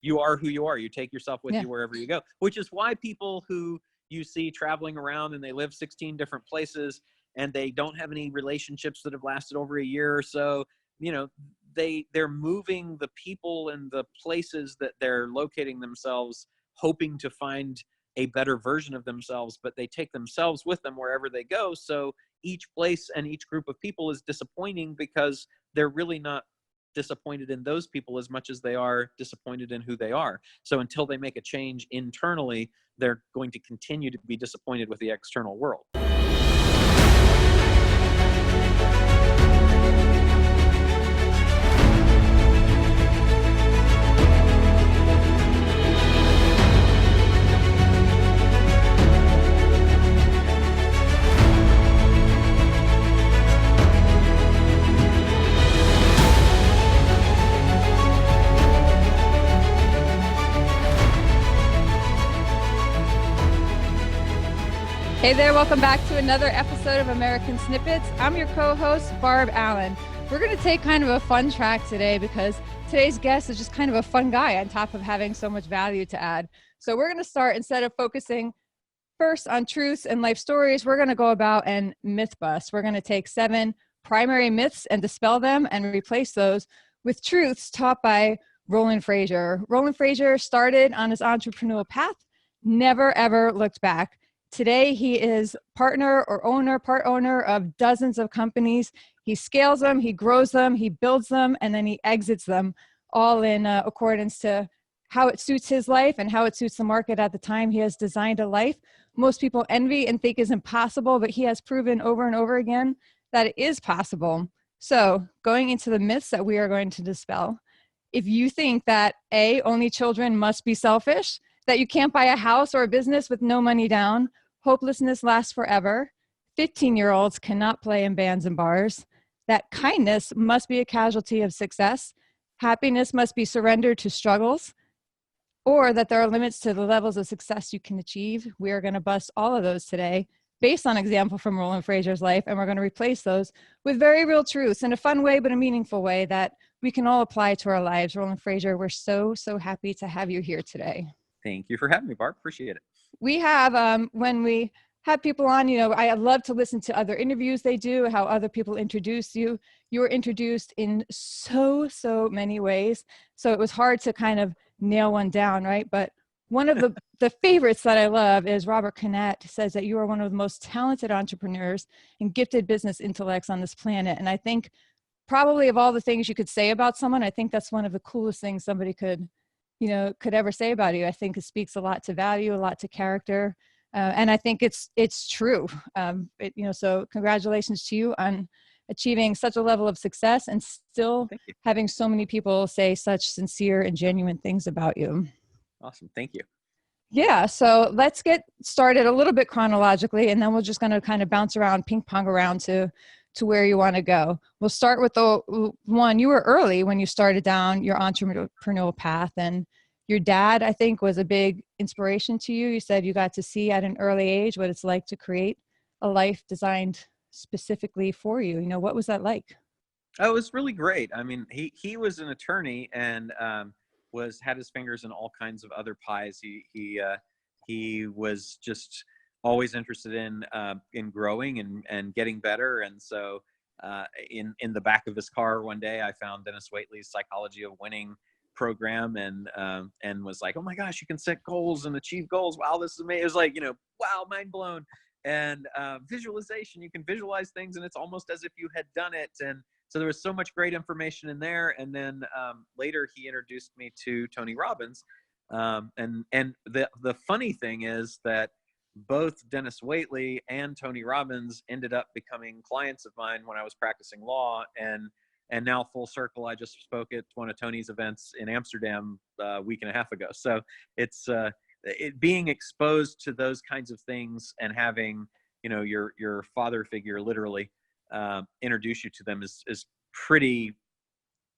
you are who you are. You take yourself with Yeah. you wherever you go, which is why people who you see traveling around and they live 16 different places and they don't have any relationships that have lasted over a year or so, you know, they're moving the people and the places that they're locating themselves, hoping to find a better version of themselves, but they take themselves with them wherever they go. So each place and each group of people is disappointing because they're really not disappointed in those people as much as they are disappointed in who they are. So until they make a change internally, they're going to continue to be disappointed with the external world. Hey there, welcome back to another episode of American Snippets. I'm your co-host, Barb Allen. We're going to take kind of a fun track today because today's guest is just kind of a fun guy on top of having so much value to add. So we're going to start, instead of focusing first on truths and life stories, we're going to go about and myth bust. We're going to take 7 primary myths and dispel them and replace those with truths taught by Roland Frasier. Roland Frasier started on his entrepreneurial path, never ever looked back. Today, he is part owner of dozens of companies. He scales them, he grows them, he builds them, and then he exits them, all in accordance to how it suits his life and how it suits the market at the time. He has designed a life most people envy and think is impossible, but he has proven over and over again that it is possible. So going into the myths that we are going to dispel, if you think that A, only children must be selfish, that you can't buy a house or a business with no money down, hopelessness lasts forever, 15-year-olds cannot play in bands and bars, that kindness must be a casualty of success, happiness must be surrendered to struggles, or that there are limits to the levels of success you can achieve. We are going to bust all of those today based on example from Roland Frasier's life, and we're going to replace those with very real truths in a fun way, but a meaningful way that we can all apply to our lives. Roland Frasier, we're so happy to have you here today. Thank you for having me, Barb. Appreciate it. We have, when we have people on, I love to listen to other interviews they do, how other people introduce you. You were introduced in so many ways. So it was hard to kind of nail one down, right? But one of the favorites that I love is Robert Cannett says that you are one of the most talented entrepreneurs and gifted business intellects on this planet. And I think probably of all the things you could say about someone, I think that's one of the coolest things somebody could ever say about you. I think it speaks a lot to value, a lot to character. And I think it's true. So congratulations to you on achieving such a level of success and still having so many people say such sincere and genuine things about you. Awesome. Thank you. Yeah. So let's get started a little bit chronologically, and then we're just going to kind of bounce around, ping pong around to where you want to go. We'll start with the one, you were early when you started down your entrepreneurial path, and your dad, I think, was a big inspiration to you. You said you got to see at an early age what it's like to create a life designed specifically for you. What was that like? Oh, it was really great. I mean, he was an attorney and had his fingers in all kinds of other pies. He was just always interested in growing and getting better. And so in the back of his car one day, I found Dennis Waitley's Psychology of Winning program and was like, oh my gosh, you can set goals and achieve goals. Wow, this is amazing. It was like, wow, mind blown. And visualization, you can visualize things and it's almost as if you had done it. And so there was so much great information in there. And then later he introduced me to Tony Robbins. And the funny thing is that both Dennis Waitley and Tony Robbins ended up becoming clients of mine when I was practicing law. And now full circle, I just spoke at one of Tony's events in Amsterdam a week and a half ago. So it's being exposed to those kinds of things and having, your father figure literally introduce you to them is pretty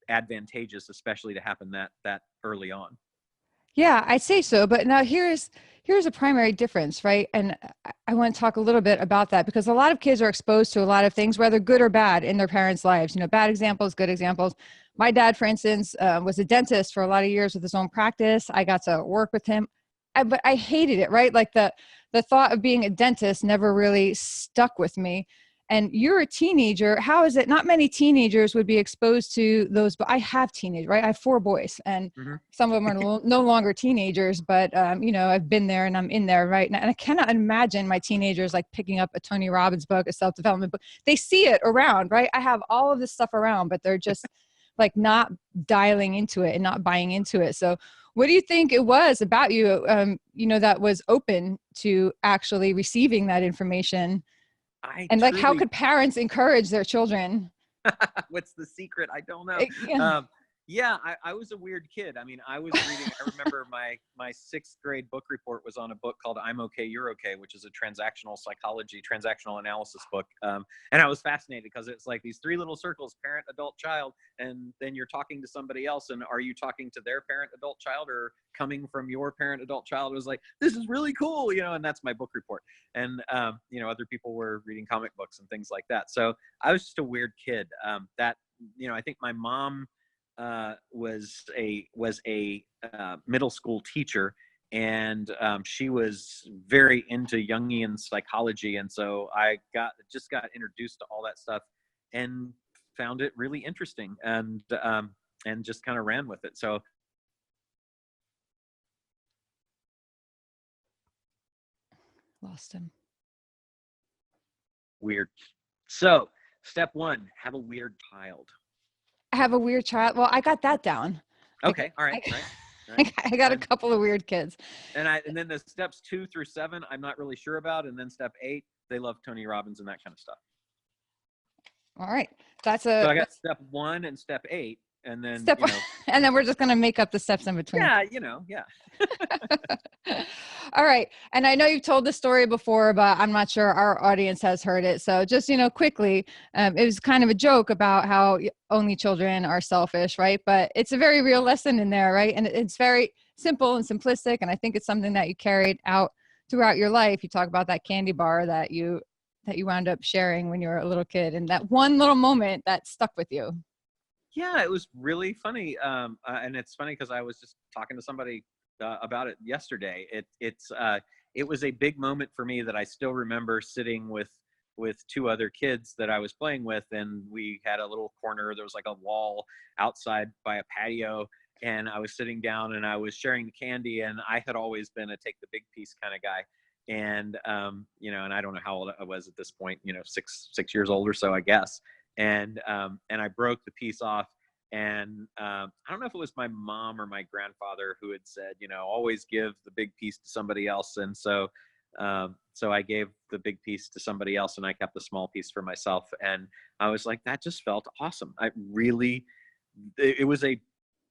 advantageous, especially to happen that early on. Yeah, I'd say so. But now here's a primary difference, right? And I want to talk a little bit about that because a lot of kids are exposed to a lot of things, whether good or bad, in their parents' lives. Bad examples, good examples. my dad, for instance, was a dentist for a lot of years with his own practice. I got to work with him, but I hated it, right? Like the thought of being a dentist never really stuck with me. And you're a teenager. How is it? Not many teenagers would be exposed to those, but I have teenagers, right? I have 4 boys, and Mm-hmm. some of them are no longer teenagers, but I've been there and I'm in there right now. And I cannot imagine my teenagers like picking up a Tony Robbins book, a self-development book. They see it around, right? I have all of this stuff around, but they're just like not dialing into it and not buying into it. So what do you think it was about you, that was open to actually receiving that information? And like, how could parents encourage their children? What's the secret? I don't know. Yeah. Yeah, I was a weird kid. I mean, I was reading, I remember my 6th grade book report was on a book called I'm Okay, You're Okay, which is a transactional psychology, transactional analysis book. And I was fascinated because it's like these 3 little circles, parent, adult, child, and then you're talking to somebody else. And are you talking to their parent, adult, child, or coming from your parent, adult, child? It was like, this is really cool, and that's my book report. And, other people were reading comic books and things like that. So I was just a weird kid. I think my mom was a middle school teacher, and she was very into Jungian psychology, and so I just got introduced to all that stuff and found it really interesting, and just kind of ran with it. So Lost him. Weird. So step 1, have a weird child. I have a weird child. Well, I got that down. Okay. All right. Right. I got a couple of weird kids. And then the steps 2 through 7, I'm not really sure about. And then step 8, they love Tony Robbins and that kind of stuff. All right. So I got step 1 and step 8. And then and then we're just going to make up the steps in between. Yeah, All right. And I know you've told the story before, but I'm not sure our audience has heard it. So just, quickly, it was kind of a joke about how only children are selfish, right? But it's a very real lesson in there, right? And it's very simple and simplistic. And I think it's something that you carried out throughout your life. You talk about that candy bar that you wound up sharing when you were a little kid, and that one little moment that stuck with you. Yeah, it was really funny. And it's funny because I was just talking to somebody about it yesterday. It was a big moment for me that I still remember sitting with 2 other kids that I was playing with, and we had a little corner. There was like a wall outside by a patio, and I was sitting down and I was sharing the candy, and I had always been a take the big piece kind of guy. And, and I don't know how old I was at this point, 6 years old or so, I guess. And I broke the piece off, and I don't know if it was my mom or my grandfather who had said, always give the big piece to somebody else. And so I gave the big piece to somebody else, and I kept the small piece for myself. And I was like, that just felt awesome. It was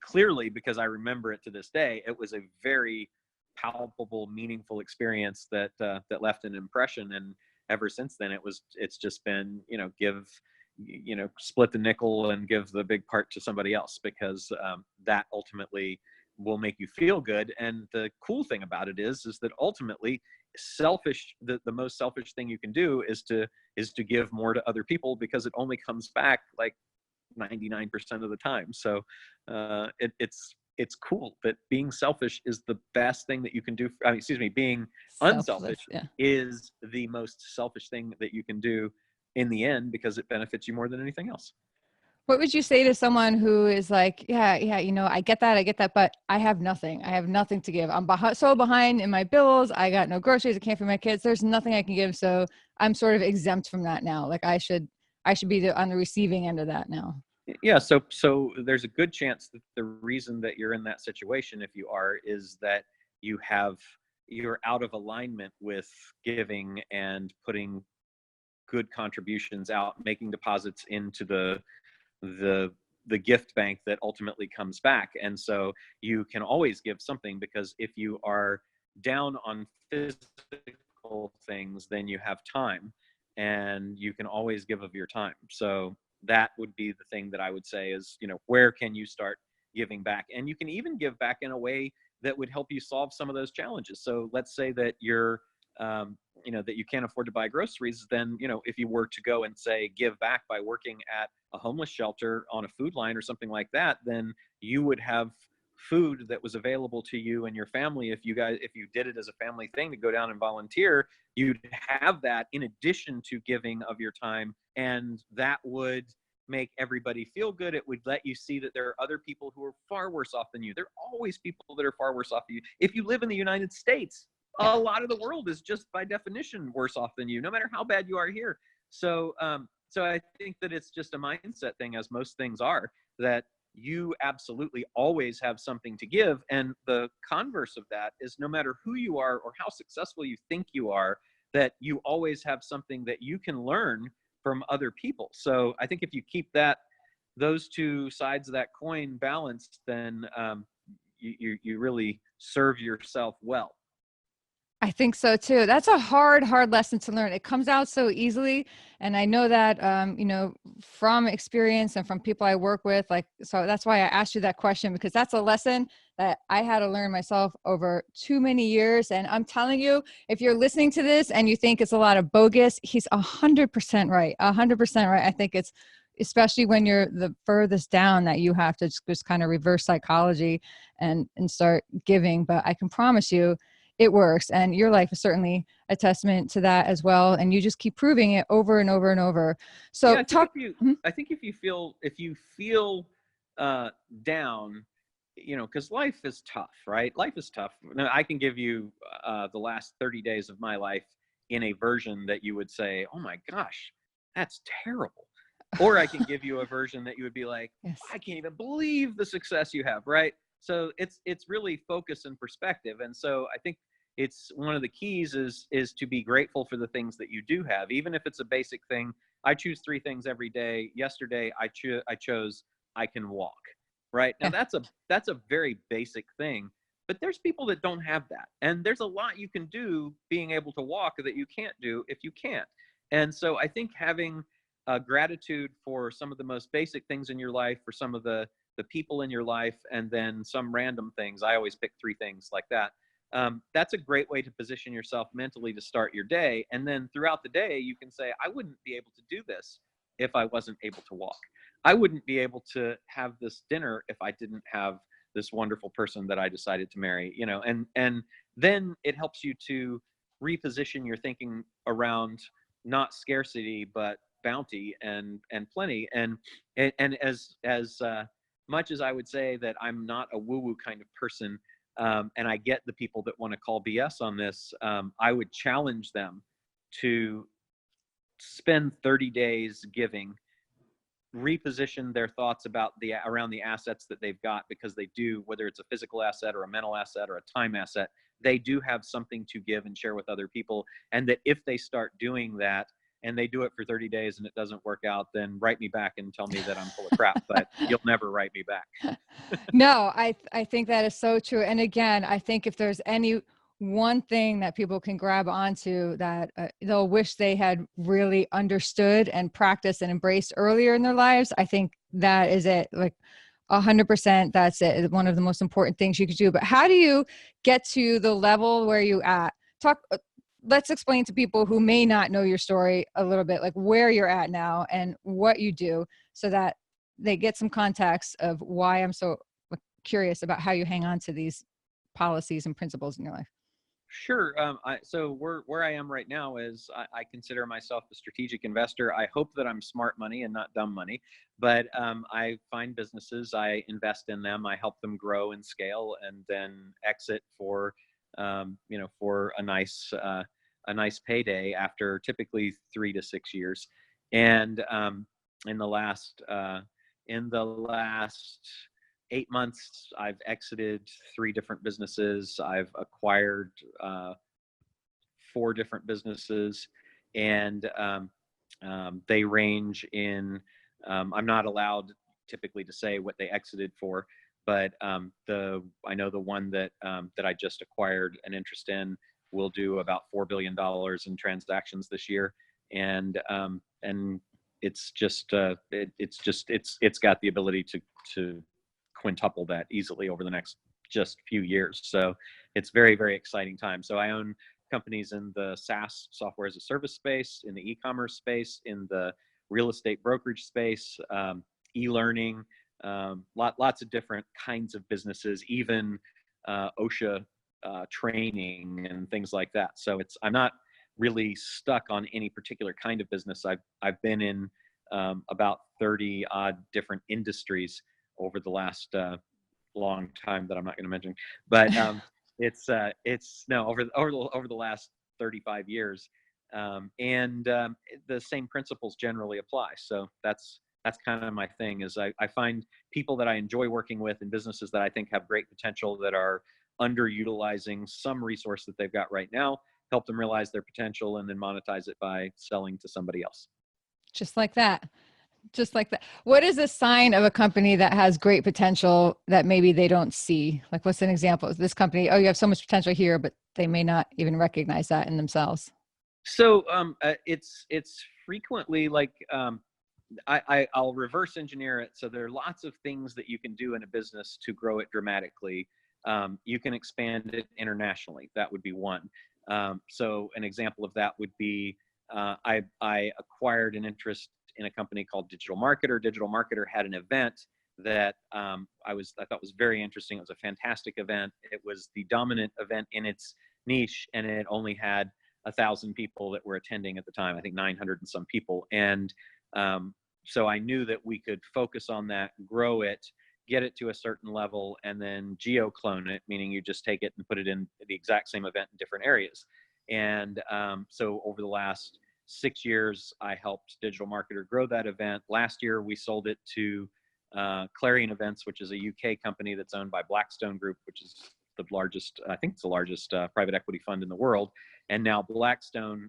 clearly, because I remember it to this day, it was a very palpable, meaningful experience that left an impression. And ever since then, it's just been, split the nickel and give the big part to somebody else, because that ultimately will make you feel good. And the cool thing about it is that ultimately the most selfish thing you can do is to give more to other people, because it only comes back like 99% of the time. So it's cool that being selfish is the best thing that you can do. Being unselfish is the most selfish thing that you can do in the end, because it benefits you more than anything else. What would you say to someone who is like, yeah, I get that, but I have nothing to give. I'm so behind in my bills. I got no groceries. I can't feed my kids. There's nothing I can give. So I'm sort of exempt from that now. Like I should be on the receiving end of that now. Yeah. So there's a good chance that the reason that you're in that situation, if you are, is that you're out of alignment with giving and putting good contributions out, making deposits into the gift bank that ultimately comes back. And so you can always give something, because if you are down on physical things, then you have time, and you can always give of your time. So that would be the thing that I would say is, where can you start giving back? And you can even give back in a way that would help you solve some of those challenges. So let's say that you're that you can't afford to buy groceries, then, if you were to go and say, give back by working at a homeless shelter on a food line or something like that, then you would have food that was available to you and your family. If you did it as a family thing to go down and volunteer, you'd have that in addition to giving of your time. And that would make everybody feel good. It would let you see that there are other people who are far worse off than you. There are always people that are far worse off than you. If you live in the United States, a lot of the world is just by definition worse off than you, no matter how bad you are here. So I think that it's just a mindset thing, as most things are, that you absolutely always have something to give. And the converse of that is, no matter who you are or how successful you think you are, that you always have something that you can learn from other people. So I think if you keep those two sides of that coin balanced, then you really serve yourself well. I think so too. That's a hard lesson to learn. It comes out so easily. And I know that, from experience and from people I work with, so that's why I asked you that question, because that's a lesson that I had to learn myself over too many years. And I'm telling you, if you're listening to this and you think it's a lot of bogus, he's 100% right. 100% right. I think it's, especially when you're the furthest down, that you have to just kind of reverse psychology and start giving. But I can promise you, it works. And your life is certainly a testament to that as well. And you just keep proving it over and over and over. So I think if you feel down, because life is tough, right? Life is tough. Now, I can give you the last 30 days of my life in a version that you would say, oh my gosh, that's terrible. Or I can give you a version that you would be like, yes, I can't even believe the success you have, right? So it's really focus and perspective. And so I think it's one of the keys is to be grateful for the things that you do have, even if it's a basic thing. I choose 3 things every day. Yesterday, I chose I can walk, right? Now that's a very basic thing, but there's people that don't have that. And there's a lot you can do being able to walk that you can't do if you can't. And so I think having gratitude for some of the most basic things in your life, for some of the people in your life, and then some random things. I always pick 3 things like that. That's a great way to position yourself mentally to start your day. And then throughout the day, you can say, I wouldn't be able to do this if I wasn't able to walk. I wouldn't be able to have this dinner if I didn't have this wonderful person that I decided to marry, and then it helps you to reposition your thinking around not scarcity, but bounty and plenty. And as much as I would say that I'm not a woo-woo kind of person, and I get the people that want to call BS on this, I would challenge them to spend 30 days giving, reposition their thoughts around the assets that they've got, because they do, whether it's a physical asset or a mental asset or a time asset, they do have something to give and share with other people. And that if they start doing that, and they do it for 30 days and it doesn't work out, then write me back and tell me that I'm full of crap, but you'll never write me back. No, I think that is so true. And again, I think if there's any one thing that people can grab onto that they'll wish they had really understood and practiced and embraced earlier in their lives, I think that is it. 100%, that's it. One of the most important things you could do. But how do you get to the level where you at? Let's explain to people who may not know your story a little bit, like where you're at now and what you do, so that they get some context of why I'm so curious about how you hang on to these policies and principles in your life. Sure. So where I am right now is I consider myself a strategic investor. I hope that I'm smart money and not dumb money, but I find businesses, I invest in them, I help them grow and scale, and then exit for for a nice payday after typically 3 to 6 years. And in the last 8 months, I've exited 3 different businesses. I've acquired 4 different businesses, and they range in. I'm not allowed typically to say what they exited for, but I know the one that I just acquired an interest in will do about $4 billion in transactions this year, and it's got the ability to quintuple that easily over the next just few years. So it's very, very exciting time. So I own companies in the SaaS, software as a service space, in the e-commerce space, in the real estate brokerage space, e-learning, lots of different kinds of businesses, even OSHA training and things like that. So I'm not really stuck on any particular kind of business. I've been in about 30 odd different industries over the last long time that I'm not going to mention, but it's no over the last 35 years, and the same principles generally apply. So that's kind of my thing. Is I find people that I enjoy working with and businesses that I think have great potential that are underutilizing some resource that they've got right now, help them realize their potential and then monetize it by selling to somebody else. Just like that. Just like that. What is a sign of a company that has great potential that maybe they don't see? Like, what's an example of this company? Oh, you have so much potential here, but they may not even recognize that in themselves. So it's frequently like I'll reverse engineer it. So there are lots of things that you can do in a business to grow it dramatically. You can expand it internationally. That would be one. So an example of that would be I acquired an interest in a company called Digital Marketer. Digital Marketer had an event that I thought was very interesting. It was a fantastic event. It was the dominant event in its niche, and it only had 1,000 people that were attending at the time. I think 900 and some people. And so I knew that we could focus on that, grow it, get it to a certain level, and then geo-clone it, meaning you just take it and put it in the exact same event in different areas. And so over the last 6 years, I helped Digital Marketer grow that event. Last year, we sold it to Clarion Events, which is a UK company that's owned by Blackstone Group, which is the largest, I think it's the largest private equity fund in the world. And now Blackstone,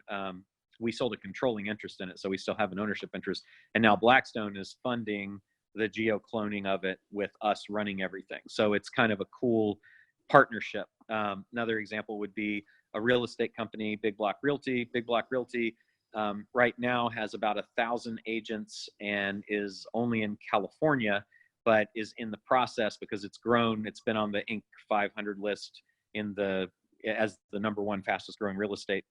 we sold a controlling interest in it, so we still have an ownership interest. And now Blackstone is funding the geo-cloning of it with us running everything. So it's kind of a cool partnership. Another example would be a real estate company, Big Block Realty. Big Block Realty right now has about 1,000 agents and is only in California, but is in the process, because it's grown. It's been on the Inc. 500 list as the number one fastest growing real estate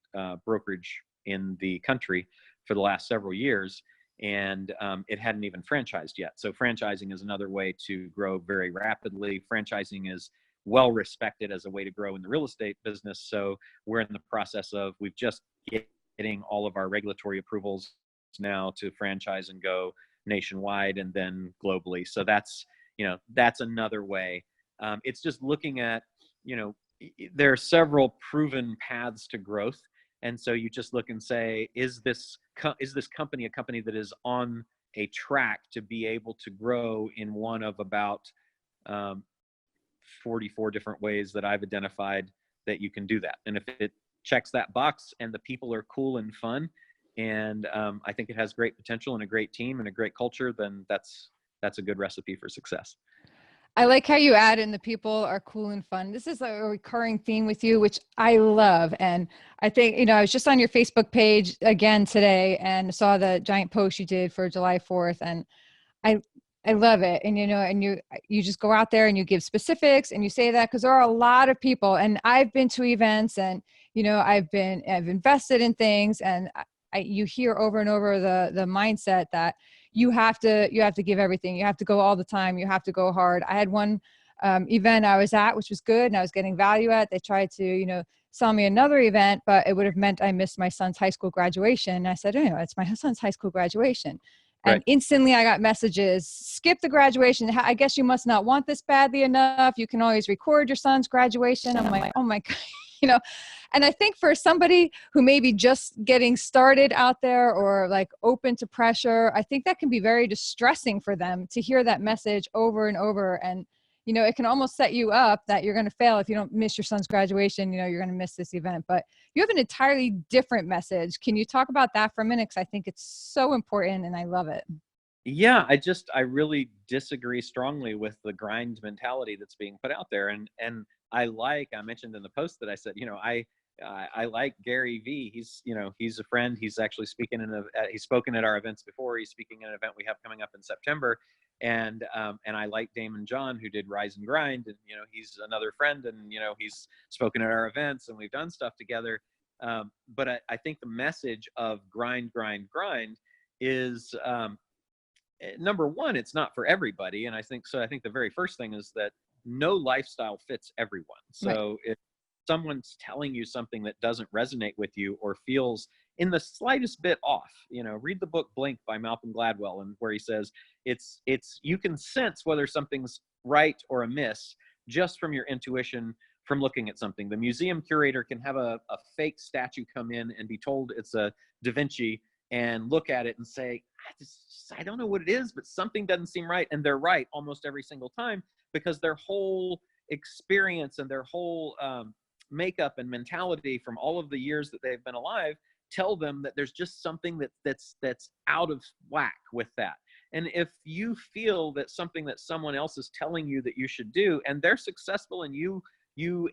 brokerage in the country for the last several years. And it hadn't even franchised yet. So franchising is another way to grow very rapidly. Franchising is well respected as a way to grow in the real estate business. So we're in the process of, we've just getting all of our regulatory approvals now to franchise and go nationwide and then globally. So that's another way. It's just looking at, there are several proven paths to growth. And so you just look and say, is this company a company that is on a track to be able to grow in one of about 44 different ways that I've identified that you can do that. And if it checks that box and the people are cool and fun, and I think it has great potential and a great team and a great culture, then that's a good recipe for success. I like how you add in the people are cool and fun. This is a recurring theme with you, which I love. And I think, I was just on your Facebook page again today and saw the giant post you did for July 4th. And I love it. And, and you just go out there and you give specifics and you say that because there are a lot of people, and I've been to events and, I've invested in things, and you hear over and over the mindset that you have to give everything. You have to go all the time. You have to go hard. I had one event I was at, which was good, and I was getting value at. They tried to, sell me another event, but it would have meant I missed my son's high school graduation. And I said, it's my son's high school graduation. And right. Instantly I got messages, skip the graduation. I guess you must not want this badly enough. You can always record your son's graduation. I'm like, oh my God, And I think for somebody who may be just getting started out there or like open to pressure, I think that can be very distressing for them to hear that message over and over. And, it can almost set you up that you're going to fail if you don't miss your son's graduation. You're going to miss this event, but you have an entirely different message. Can you talk about that for a minute? Because I think it's so important and I love it. Yeah, I really disagree strongly with the grind mentality that's being put out there. And I mentioned in the post that I said, I like Gary V. He's a friend. He's actually he's spoken at our events before. He's speaking at an event we have coming up in September. And I like Damon John, who did Rise and Grind, and he's another friend, and he's spoken at our events and we've done stuff together. But I think the message of grind, grind, grind is, number one, it's not for everybody. And I think the very first thing is that no lifestyle fits everyone. So if someone's telling you something that doesn't resonate with you or feels in the slightest bit off, read the book Blink by Malcolm Gladwell, and where he says it's you can sense whether something's right or amiss just from your intuition from looking at something. The museum curator can have a fake statue come in and be told it's a Da Vinci and look at it and say, I don't know what it is, but something doesn't seem right. And they're right almost every single time, because their whole experience and their whole makeup and mentality from all of the years that they've been alive tell them that there's just something that's out of whack with that. And if you feel that something that someone else is telling you that you should do, and they're successful, and you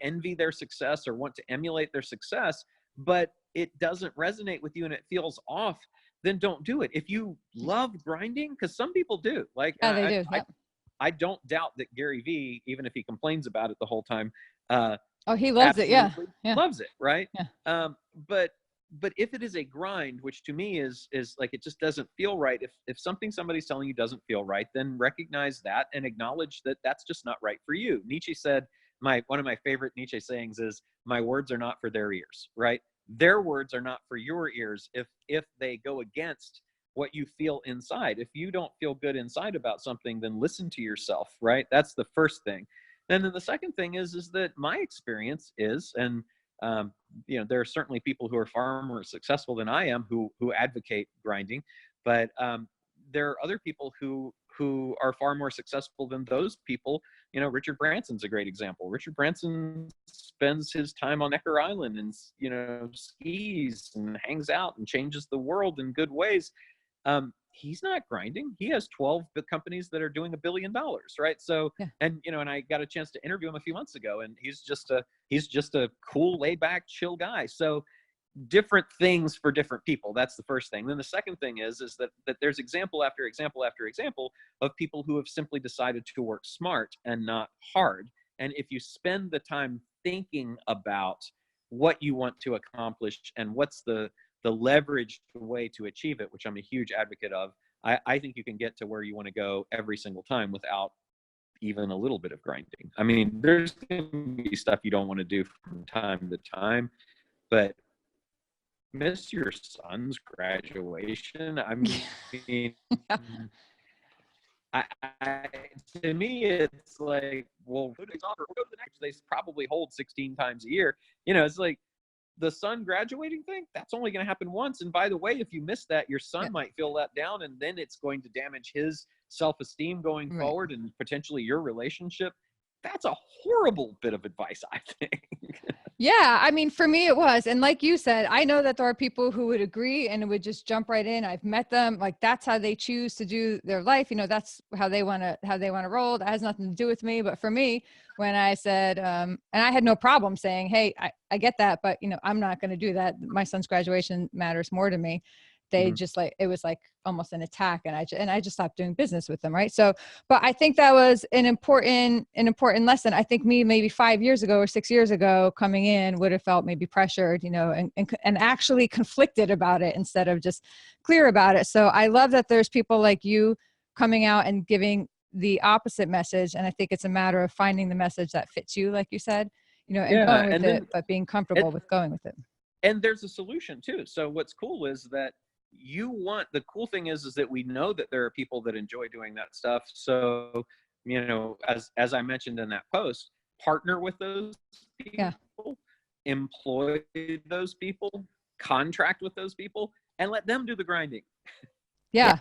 envy their success or want to emulate their success, but it doesn't resonate with you and it feels off, then don't do it. If you love grinding, because some people do, like, they do. Yep. I don't doubt that Gary Vee, even if he complains about it the whole time, he loves it. Yeah. Loves it. Right. Yeah. But if it is a grind, which to me is like, it just doesn't feel right. If somebody's telling you doesn't feel right, then recognize that and acknowledge that that's just not right for you. Nietzsche said, one of my favorite Nietzsche sayings is, my words are not for their ears, right? Their words are not for your ears if they go against what you feel inside. If you don't feel good inside about something, then listen to yourself, right? That's the first thing. And then the second thing is that my experience is, and there are certainly people who are far more successful than I am who advocate grinding, but there are other people who are far more successful than those people. Richard Branson's a great example. Richard Branson spends his time on Necker Island and, skis and hangs out and changes the world in good ways. He's not grinding. He has 12 companies that are doing $1 billion, right? So, yeah. And I got a chance to interview him a few months ago, and he's just a cool, laid back, chill guy. So different things for different people. That's the first thing. Then the second thing is that there's example after example after example of people who have simply decided to work smart and not hard. And if you spend the time thinking about what you want to accomplish and what's the leveraged way to achieve it, which I'm a huge advocate of, I think you can get to where you want to go every single time without even a little bit of grinding. I mean, there's going to be stuff you don't want to do from time to time, but miss your son's graduation. I mean, to me, it's like, well, go to the next. They probably hold 16 times a year. It's like the son graduating thing. That's only going to happen once. And by the way, if you miss that, your son might feel let down, and then it's going to damage his self-esteem going forward, and potentially your relationship. That's a horrible bit of advice, I think. Yeah, I mean, for me it was. And like you said, I know that there are people who would agree and would just jump right in. I've met them. Like, that's how they choose to do their life. That's how they want to roll. That has nothing to do with me. But for me, when I said, and I had no problem saying, hey, I get that, but I'm not going to do that. My son's graduation matters more to me. They just like, it was like almost an attack. And I just stopped doing business with them. Right. So, but I think that was an important lesson. I think maybe 5 years ago or 6 years ago coming in would have felt maybe pressured, and actually conflicted about it instead of just clear about it. So I love that there's people like you coming out and giving the opposite message. And I think it's a matter of finding the message that fits you, like you said, and going with it, but being comfortable with going with it. And there's a solution too. So what's cool is that the cool thing is that we know that there are people that enjoy doing that stuff. So, as I mentioned in that post, partner with those people, employ those people, contract with those people, and let them do the grinding. Yeah.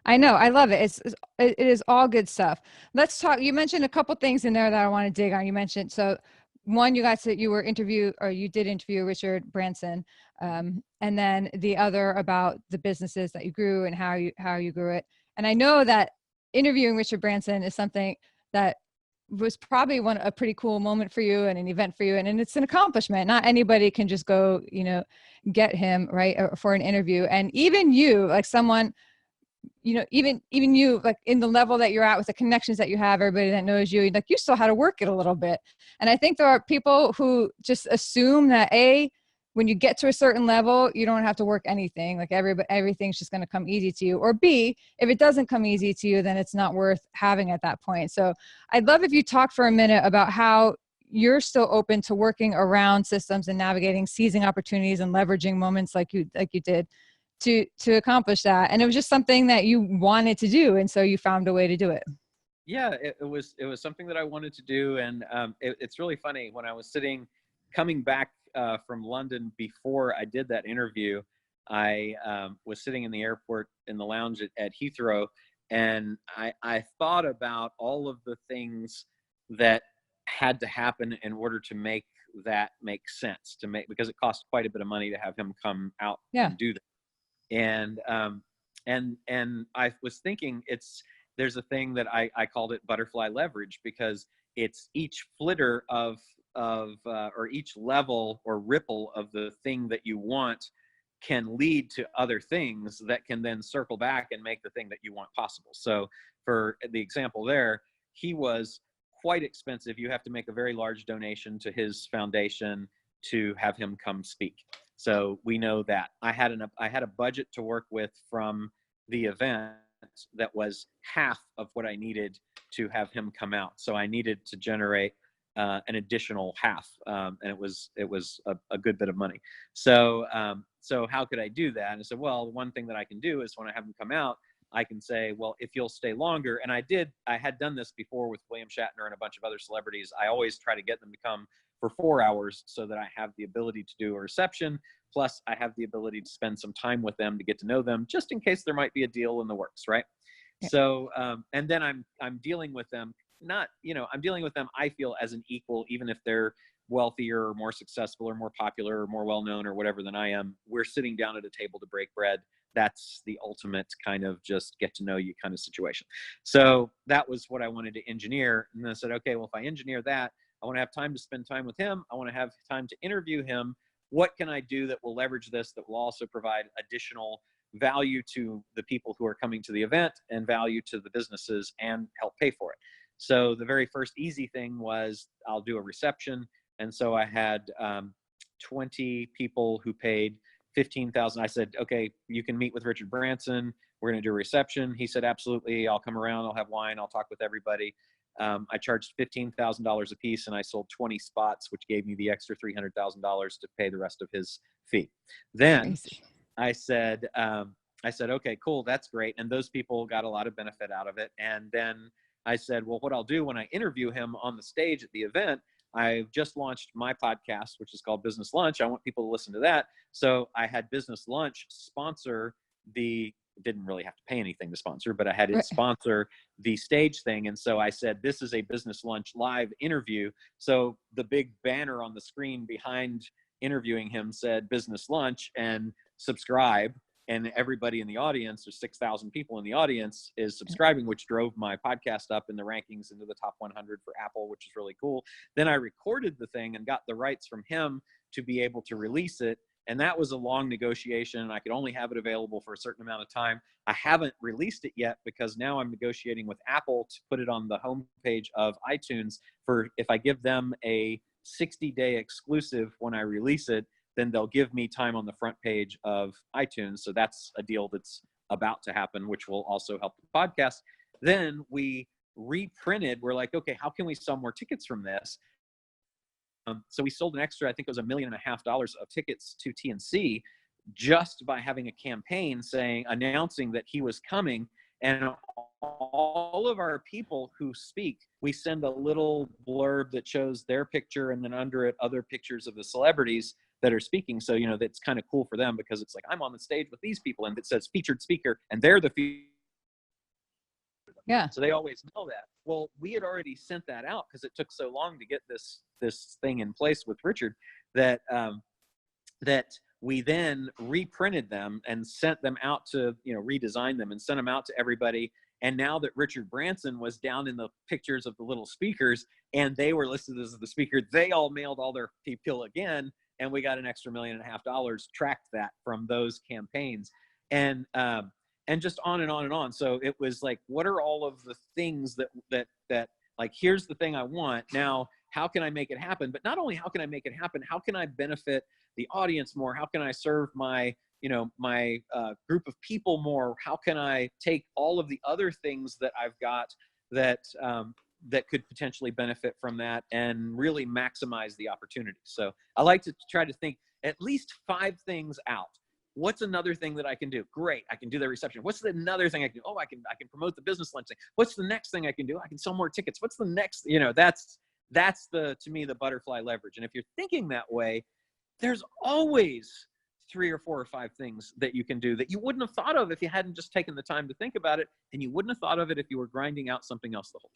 I know. I love it. It is all good stuff. Let's talk. You mentioned a couple things in there that I want to dig on. You mentioned, so one, you did interview Richard Branson. And then the other about the businesses that you grew and how you grew it. And I know that interviewing Richard Branson is something that was probably a pretty cool moment for you and an event for you. And it's an accomplishment. Not anybody can just go, get him right for an interview. And even you, like someone, even you, like in the level that you're at with the connections that you have, everybody that knows you, like you still had to work it a little bit. And I think there are people who just assume that when you get to a certain level, you don't have to work anything. Like everything's just going to come easy to you. Or B, if it doesn't come easy to you, then it's not worth having at that point. So I'd love if you talk for a minute about how you're still open to working around systems and navigating, seizing opportunities and leveraging moments like you did to accomplish that. And it was just something that you wanted to do. And so you found a way to do it. Yeah, it was something that I wanted to do. And it's really funny, when I was coming back from London before I did that interview, I was sitting in the airport in the lounge at Heathrow, and I thought about all of the things that had to happen in order to make that make sense, because it cost quite a bit of money to have him come out and do that. And I was thinking, there's a thing that I called it butterfly leverage, because it's each flitter of or each level or ripple of the thing that you want can lead to other things that can then circle back and make the thing that you want possible. So for the example there, he was quite expensive. You have to make a very large donation to his foundation to have him come speak. So we know that I had a budget to work with from the event that was half of what I needed to have him come out. So I needed to generate an additional half, and it was a good bit of money. So how could I do that? And I said, well, one thing that I can do is when I have him come out, I can say, well, if you'll stay longer. And I had done this before with William Shatner and a bunch of other celebrities. I always try to get them to come for 4 hours so that I have the ability to do a reception. Plus I have the ability to spend some time with them to get to know them, just in case there might be a deal in the works. Right. Yeah. So, and then I'm dealing with them, I'm dealing with them, I feel, as an equal, even if they're wealthier or more successful or more popular or more well-known or whatever than I am. We're sitting down at a table to break bread. That's the ultimate kind of just get to know you kind of situation. So that was what I wanted to engineer. And then I said, okay, well, if I engineer that, I want to have time to spend time with him. I want to have time to interview him. What can I do that will leverage this, that will also provide additional value to the people who are coming to the event and value to the businesses and help pay for it? So the very first easy thing was, I'll do a reception. And so I had 20 people who paid $15,000. I said, okay, you can meet with Richard Branson. We're going to do a reception. He said, absolutely. I'll come around. I'll have wine. I'll talk with everybody. I charged $15,000 a piece, and I sold 20 spots, which gave me the extra $300,000 to pay the rest of his fee. Then I said, okay, cool. That's great. And those people got a lot of benefit out of it. And then I said, well, what I'll do when I interview him on the stage at the event, I've just launched my podcast, which is called Business Lunch. I want people to listen to that. So I had Business Lunch sponsor didn't really have to pay anything to sponsor, but I had it sponsor the stage thing. And so I said, this is a Business Lunch live interview. So the big banner on the screen behind interviewing him said Business Lunch and subscribe. And everybody in the audience, there's 6,000 people in the audience, is subscribing, which drove my podcast up in the rankings into the top 100 for Apple, which is really cool. Then I recorded the thing and got the rights from him to be able to release it. And that was a long negotiation. I could only have it available for a certain amount of time. I haven't released it yet because now I'm negotiating with Apple to put it on the homepage of iTunes for, if I give them a 60-day exclusive when I release it, then they'll give me time on the front page of iTunes. So that's a deal that's about to happen, which will also help the podcast. Then we reprinted. We're like, okay, how can we sell more tickets from this? So we sold an extra, I think it was $1.5 million of tickets to TNC just by having a campaign announcing that he was coming. And all of our people who speak, we send a little blurb that shows their picture, and then under it, other pictures of the celebrities that are speaking. So, that's kind of cool for them because it's like, I'm on the stage with these people, and it says featured speaker, and they're the Yeah. So they always know that. Well, we had already sent that out because it took so long to get this thing in place with Richard that we then reprinted them and sent them out to, redesign them and sent them out to everybody. And now that Richard Branson was down in the pictures of the little speakers and they were listed as the speaker, they all mailed all their people again. And we got an extra $1.5 million, tracked that from those campaigns. And just on and on and on. So it was like, what are all of the things that like, here's the thing I want. Now, how can I make it happen? But not only how can I make it happen, how can I benefit the audience more? How can I serve my group of people more? How can I take all of the other things that I've got that that could potentially benefit from that and really maximize the opportunity? So I like to try to think at least 5 things out. What's another thing that I can do? Great, I can do the reception. What's another thing I can do? Oh, I can promote the business lunch thing. What's the next thing I can do? I can sell more tickets. What's the next? That's to me, the butterfly leverage. And if you're thinking that way, there's always 3 or 4 or 5 things that you can do that you wouldn't have thought of if you hadn't just taken the time to think about it, and you wouldn't have thought of it if you were grinding out something else the whole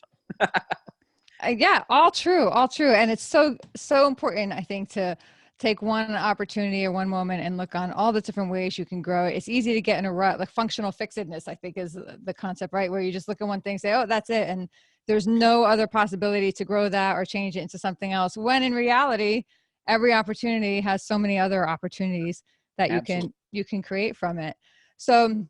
time. Yeah, all true, all true. And it's so important, I think, to take one opportunity or one moment and look on all the different ways you can grow. It's easy to get in a rut. Like functional fixedness, I think, is the concept, right? Where you just look at one thing, say, oh, that's it. And there's no other possibility to grow that or change it into something else. When in reality, every opportunity has so many other opportunities that you can create from it. So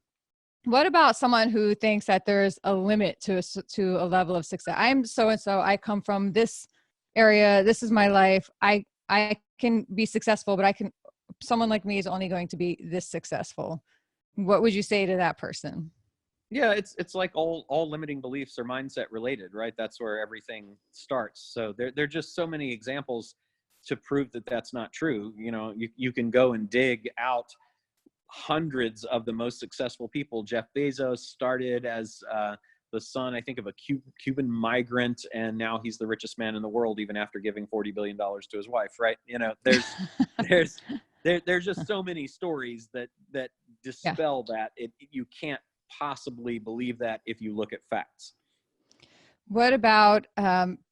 what about someone who thinks that there's a limit to a level of success? I'm so-and-so, I come from this area, this is my life. I can be successful, but someone like me is only going to be this successful. What would you say to that person? Yeah, it's like all limiting beliefs are mindset related, right? That's where everything starts. So there are just so many examples to prove that that's not true. You can go and dig out hundreds of the most successful people. Jeff Bezos started as the son, I think, of a Cuban migrant, and now he's the richest man in the world, even after giving $40 billion to his wife, right? There's just so many stories that dispel that. You can't possibly believe that if you look at facts. What about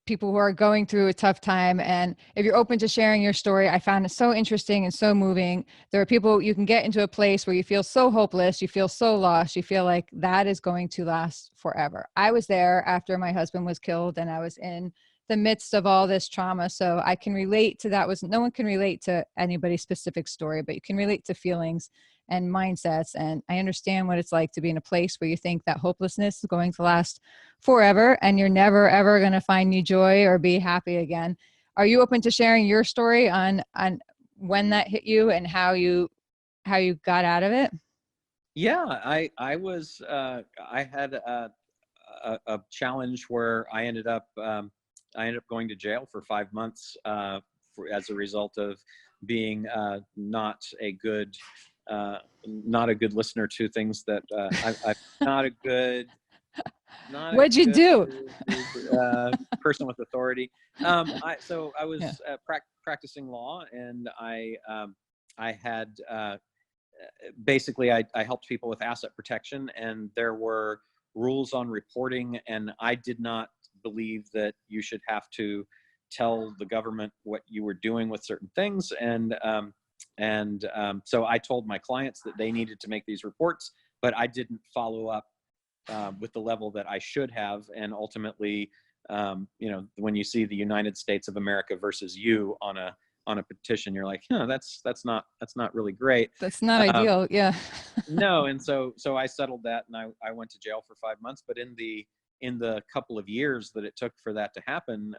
people who are going through a tough time? And if you're open to sharing your story, I found it so interesting and so moving. There are people, you can get into a place where you feel so hopeless, you feel so lost, you feel like that is going to last forever. I was there after my husband was killed, and I was in the midst of all this trauma. So I can relate to that. No one can relate to anybody's specific story, but you can relate to feelings and mindsets. And I understand what it's like to be in a place where you think that hopelessness is going to last forever and you're never, ever going to find new joy or be happy again. Are you open to sharing your story on when that hit you and how you got out of it? Yeah, I had a challenge where I ended up going to jail for 5 months as a result of being not a good listener to things that I'm not a good. What'd you do? Person with authority. I was practicing law, and I had basically I helped people with asset protection, and there were rules on reporting, and I did not believe that you should have to tell the government what you were doing with certain things, and so I told my clients that they needed to make these reports, but I didn't follow up with the level that I should have. And ultimately, when you see the United States of America versus you on a petition, you're like, that's not really great. That's not ideal. Yeah. No. And so I settled that, and I went to jail for 5 months. But in the couple of years that it took for that to happen,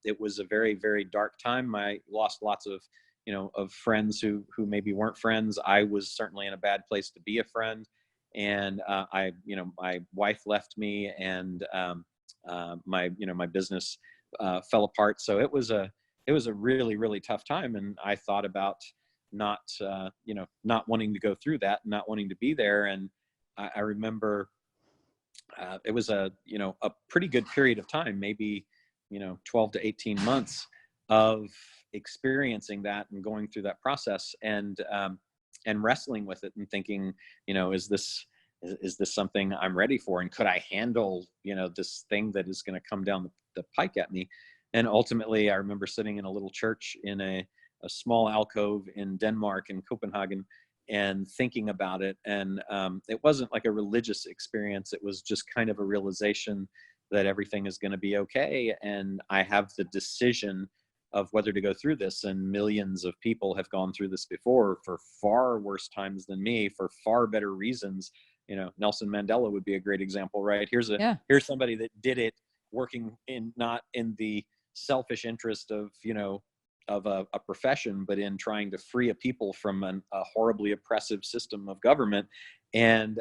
it was a very, very dark time. I lost lots of friends who maybe weren't friends. I was certainly in a bad place to be a friend. And my wife left me, and my business fell apart. So it was a really, really tough time. And I thought about not wanting to go through that, not wanting to be there. And I remember it was a pretty good period of time, maybe 12 to 18 months of experiencing that and going through that process, and wrestling with it and thinking, is this something I'm ready for? And could I handle, this thing that is going to come down the pike at me? And ultimately, I remember sitting in a little church in a small alcove in Denmark, in Copenhagen, and thinking about it. And it wasn't like a religious experience. It was just kind of a realization that everything is going to be okay. And I have the decision of whether to go through this. And millions of people have gone through this before for far worse times than me, for far better reasons. Nelson Mandela would be a great example, right? Here's somebody that did it working not in the selfish interest of, of a profession, but in trying to free a people from a horribly oppressive system of government, and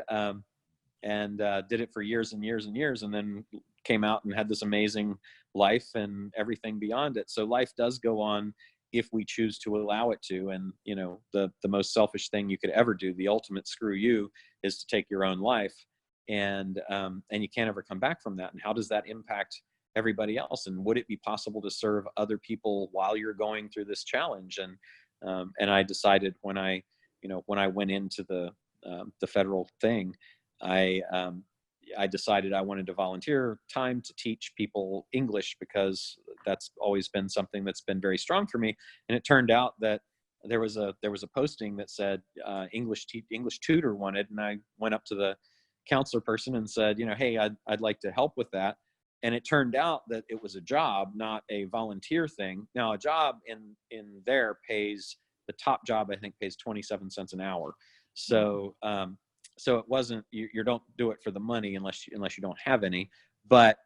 did it for years and years and years, and then came out and had this amazing life and everything beyond it. So life does go on if we choose to allow it to. And, the most selfish thing you could ever do, the ultimate screw you, is to take your own life. And you can't ever come back from that. And how does that impact everybody else? And would it be possible to serve other people while you're going through this challenge? And I decided when I went into the federal thing, I decided I wanted to volunteer time to teach people English, because that's always been something that's been very strong for me. And it turned out that there was a posting that said English tutor wanted, and I went up to the counselor person and said, hey, I'd like to help with that. And it turned out that it was a job, not a volunteer thing. Now, a job in there pays, the top job I think pays 27 cents an hour. So so it wasn't, you don't do it for the money unless you don't have any. But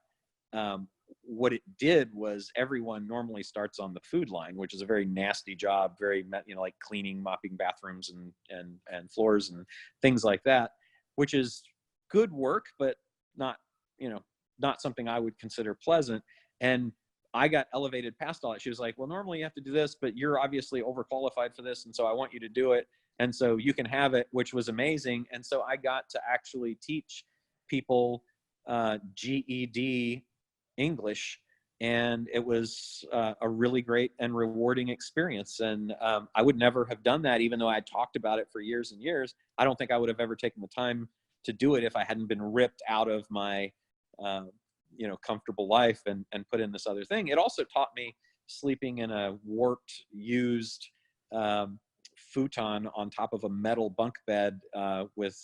what it did was, everyone normally starts on the food line, which is a very nasty job, very, like cleaning, mopping bathrooms and floors and things like that, which is good work, but not something I would consider pleasant. And I got elevated past all that. She was like, well, normally you have to do this, but you're obviously overqualified for this, and so I want you to do it. And so you can have it, which was amazing. And so I got to actually teach people GED English, and it was a really great and rewarding experience. And I would never have done that, even though I had talked about it for years and years. I don't think I would have ever taken the time to do it if I hadn't been ripped out of my comfortable life and put in this other thing. It also taught me sleeping in a warped, used futon on top of a metal bunk bed with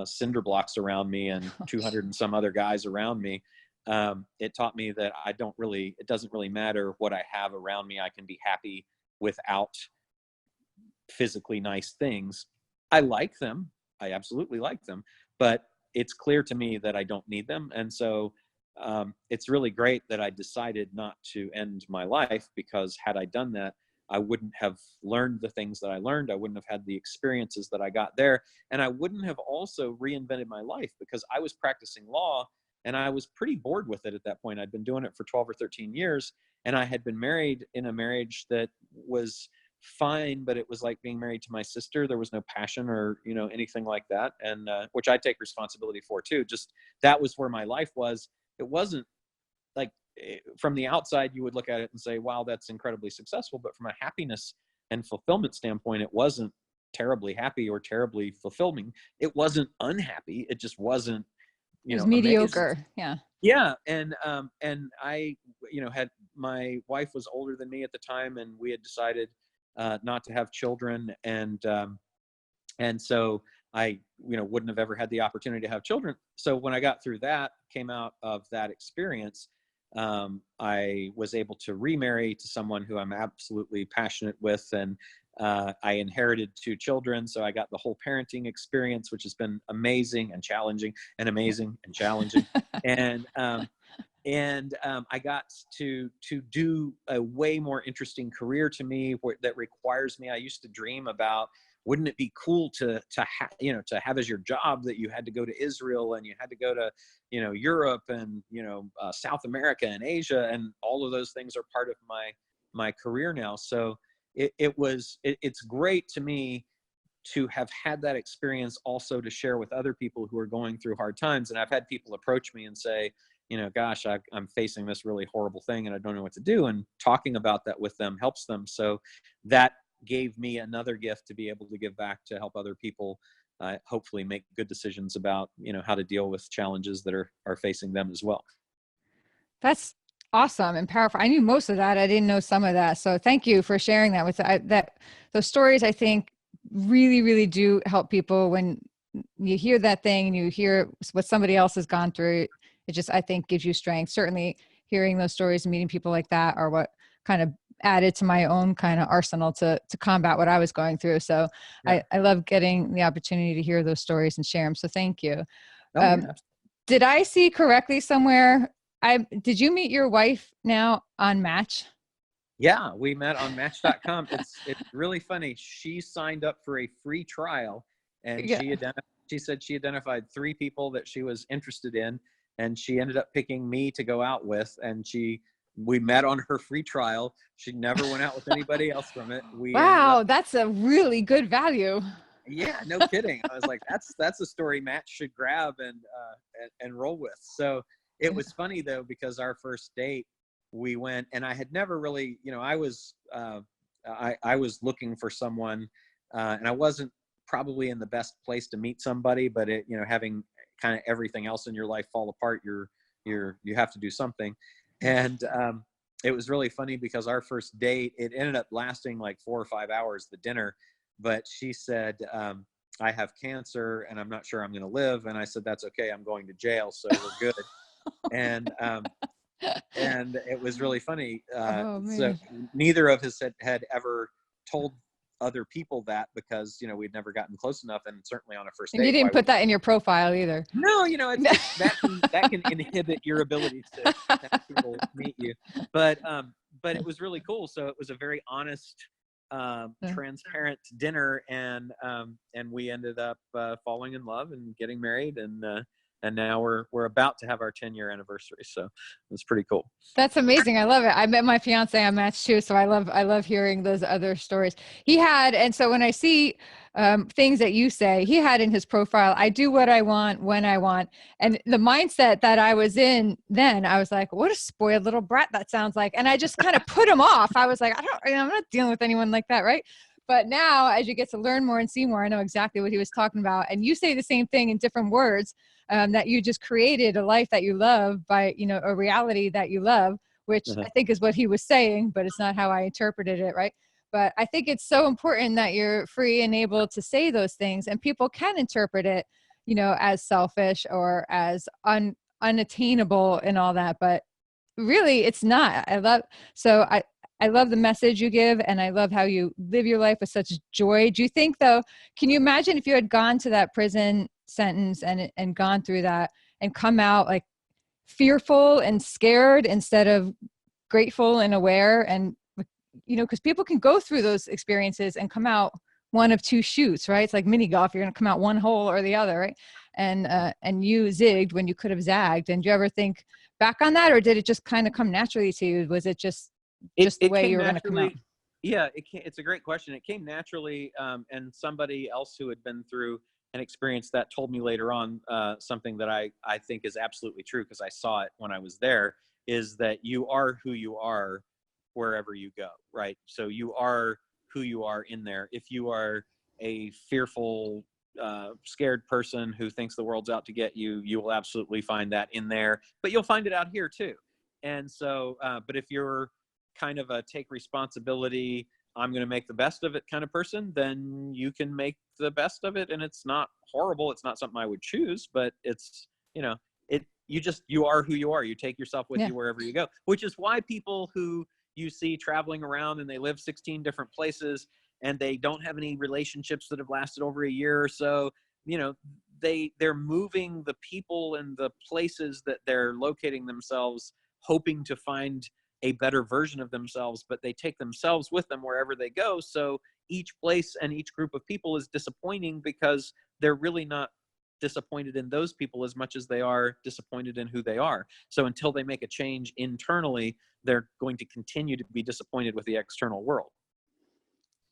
cinder blocks around me and 200 and some other guys around me. It taught me that it doesn't really matter what I have around me. I can be happy without physically nice things. I like them. I absolutely like them, but it's clear to me that I don't need them. And so it's really great that I decided not to end my life, because had I done that, I wouldn't have learned the things that I learned. I wouldn't have had the experiences that I got there. And I wouldn't have also reinvented my life, because I was practicing law and I was pretty bored with it at that point. I'd been doing it for 12 or 13 years, and I had been married in a marriage that was fine, but it was like being married to my sister. There was no passion or, anything like that. And which I take responsibility for too. Just that was where my life was. It wasn't like, from the outside, you would look at it and say, wow, that's incredibly successful. But from a happiness and fulfillment standpoint, it wasn't terribly happy or terribly fulfilling. It wasn't unhappy. It just wasn't, it was mediocre. Amazing. Yeah. And I, had, my wife was older than me at the time, and we had decided not to have children. And so I, wouldn't have ever had the opportunity to have children. So when I got through that, came out of that experience, I was able to remarry to someone who I'm absolutely passionate with. And I inherited 2 children. So I got the whole parenting experience, which has been amazing and challenging and amazing and challenging. And I got to do a way more interesting career to me that requires me. I used to dream about, wouldn't it be cool to have as your job that you had to go to Israel and you had to go to, Europe and, South America and Asia, and all of those things are part of my career now. So it's great to me to have had that experience also to share with other people who are going through hard times. And I've had people approach me and say, gosh, I'm facing this really horrible thing and I don't know what to do. And talking about that with them helps them. So that gave me another gift to be able to give back, to help other people hopefully make good decisions about, how to deal with challenges that are facing them as well. That's awesome and powerful. I knew most of that. I didn't know some of that. So thank you for sharing that with those stories. I think really, really do help people when you hear that thing and you hear what somebody else has gone through. It just, I think, gives you strength. Certainly hearing those stories and meeting people like that are what kind of added to my own kind of arsenal to combat what I was going through. So yeah. I love getting the opportunity to hear those stories and share them. So thank you. Yeah. Did I see correctly somewhere Did you meet your wife now on Match? Yeah, we met on Match.com. It's really funny. She signed up for a free trial, and Yeah. she said she identified 3 people that she was interested in, and she ended up picking me to go out with. And we met on her free trial. She never went out with anybody else from it. We ended up. Wow, that's a really good value. Yeah, no kidding. I was like, that's a story Match should grab and roll with. So it was funny though, because our first date, we went, and I had never really, I was looking for someone, and I wasn't probably in the best place to meet somebody, but having kind of everything else in your life fall apart, you have to do something. And it was really funny because our first date, it ended up lasting like 4 or 5 hours, the dinner. But she said, I have cancer and I'm not sure I'm going to live. And I said, that's okay. I'm going to jail, so we're good. And it was really funny. Oh So man. neither of us had ever told other people that, because we'd never gotten close enough, and certainly on a first And you date. didn't put that in your profile either. No, that can inhibit your ability to have people meet you. But it was really cool. So it was a very honest, transparent dinner, and we ended up falling in love and getting married, and now we're about to have our 10-year anniversary. So it's pretty cool. That's amazing. I love it. I met my fiance on Match too, so I love hearing those other stories. And so when I see things that you say, he had in his profile, I do what I want when I want. And the mindset that I was in then, I was like, what a spoiled little brat that sounds like. And I just kind of put him off. I was like, I'm not dealing with anyone like that, right? But now, as you get to learn more and see more, I know exactly what he was talking about. And you say the same thing in different words, that you just created a life that you love by, a reality that you love, which I think is what he was saying, but it's not how I interpreted it, right? But I think it's so important that you're free and able to say those things, and people can interpret it, as selfish or as unattainable and all that. But really, it's not. I love the message you give, and I love how you live your life with such joy. Do you think, though, can you imagine if you had gone to that prison sentence and gone through that and come out like fearful and scared instead of grateful and aware? And, because people can go through those experiences and come out one of two shoots, right? It's like mini golf. You're going to come out one hole or the other, right? And you zigged when you could have zagged. And do you ever think back on that, or did it just kind of come naturally to you? Was it just the way you were going to come out? Yeah, it's a great question. It came naturally, and somebody else who had been through an experience that told me later on something that I think is absolutely true, because I saw it when I was there, is that you are who you are wherever you go, right? So you are who you are in there. If you are a fearful, scared person who thinks the world's out to get you, you will absolutely find that in there, but you'll find it out here too. And so, but if you're kind of a take responsibility, I'm going to make the best of it kind of person, then you can make the best of it. And it's not horrible. It's not something I would choose, but it's, you are who you are. You take yourself with you wherever you go, which is why people who you see traveling around and they live 16 different places and they don't have any relationships that have lasted over a year or so, they're moving the people and the places that they're locating themselves, hoping to find a better version of themselves, but they take themselves with them wherever they go. So each place and each group of people is disappointing, because they're really not disappointed in those people as much as they are disappointed in who they are. So until they make a change internally, they're going to continue to be disappointed with the external world.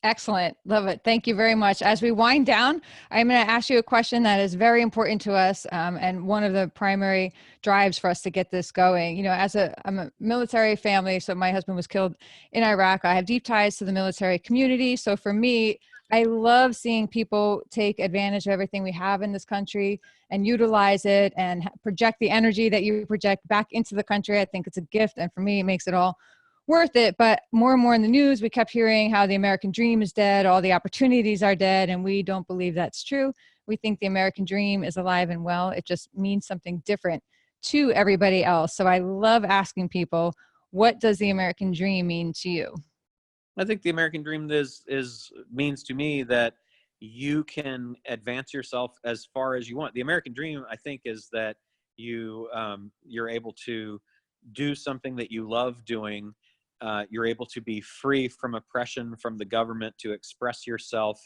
Excellent. Love it. Thank you very much. As we wind down, I'm going to ask you a question that is very important to us, and one of the primary drives for us to get this going. I'm a military family, so my husband was killed in Iraq. I have deep ties to the military community. So for me, I love seeing people take advantage of everything we have in this country and utilize it and project the energy that you project back into the country. I think it's a gift. And for me, it makes it all worth it. But more and more in the news, we kept hearing how the American dream is dead, all the opportunities are dead, and we don't believe that's true. We think the American dream is alive and well. It just means something different to everybody else. So I love asking people, what does the American dream mean to you? I think the American dream means to me that you can advance yourself as far as you want. The American dream, I think, is that you're able to do something that you love doing, you're able to be free from oppression from the government to express yourself.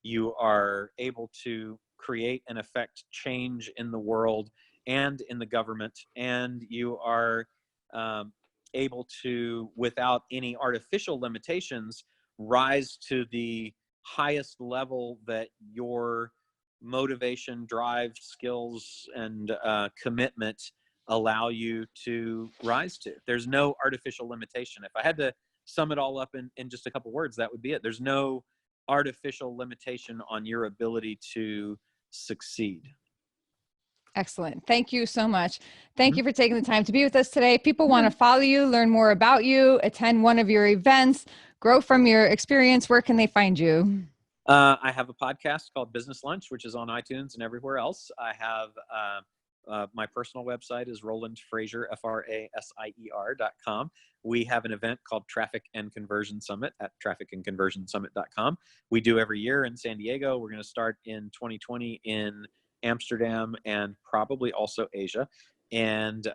You are able to create and affect change in the world and in the government, and you are able to, without any artificial limitations, rise to the highest level that your motivation, drive, skills, and commitment allow you to rise to. There's no artificial limitation. If I had to sum it all up in just a couple words, that would be it. There's no artificial limitation on your ability to succeed. Excellent. Thank you so much. Thank you for taking the time to be with us today. People want to follow you, learn more about you, attend one of your events, grow from your experience. Where can they find you? I have a podcast called Business Lunch, which is on iTunes and everywhere else. I have my personal website is Roland Frasier, FRASIER.com. We have an event called Traffic and Conversion Summit at trafficandconversionsummit.com. We do every year in San Diego. We're going to start in 2020 in Amsterdam and probably also Asia. And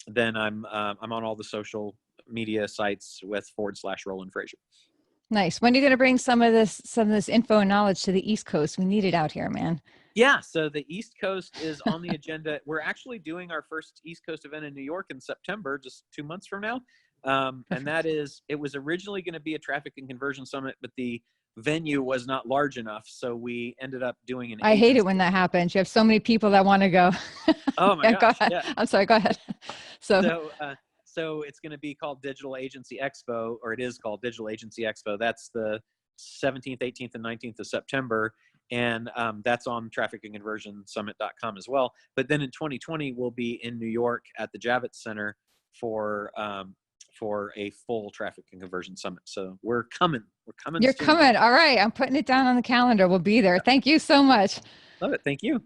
then I'm on all the social media sites with / Roland Frasier. Nice. When are you going to bring some of this info and knowledge to the East Coast? We need it out here, man. Yeah, so the East Coast is on the agenda. We're actually doing our first East Coast event in New York in September, just 2 months from now. And that is, it was originally going to be a traffic and conversion summit, but the venue was not large enough. So we ended up doing an I hate it when that happens. You have so many people that want to go. Oh my gosh. Go ahead. Yeah. I'm sorry, go ahead. So it's going to be called Digital Agency Expo, or it is called Digital Agency Expo. That's the 17th, 18th, and 19th of September. And that's on trafficandconversionsummit.com as well. But then in 2020, we'll be in New York at the Javits Center for a full traffic and conversion summit. So we're coming. You're soon. coming. All right. I'm putting it down on the calendar. We'll be there. Thank you so much. Love it. Thank you.